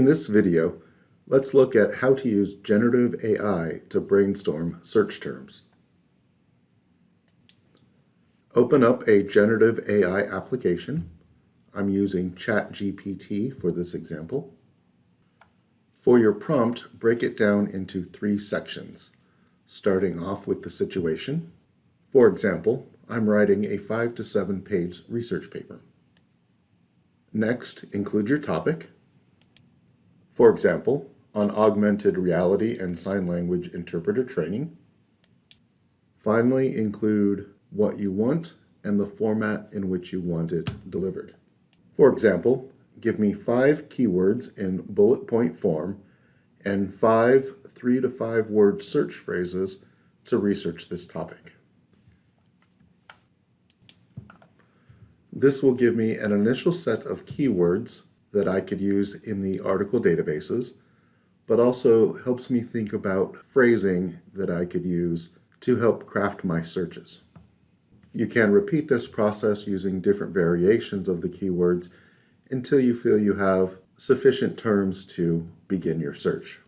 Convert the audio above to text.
In this video, let's look at how to use generative AI to brainstorm search terms. Open up a generative AI application. I'm using ChatGPT for this example. For your prompt, break it down into 3 sections, starting off with the situation. For example, I'm writing a 5 to 7 page research paper. Next, include your topic. For example, on augmented reality and sign language interpreter training. Finally, include what you want and the format in which you want it delivered. For example, give me 5 keywords in bullet point form and 5 3 to 5 word search phrases to research this topic. This will give me an initial set of keywords that I could use in the article databases, but also helps me think about phrasing that I could use to help craft my searches. You can repeat this process using different variations of the keywords until you feel you have sufficient terms to begin your search.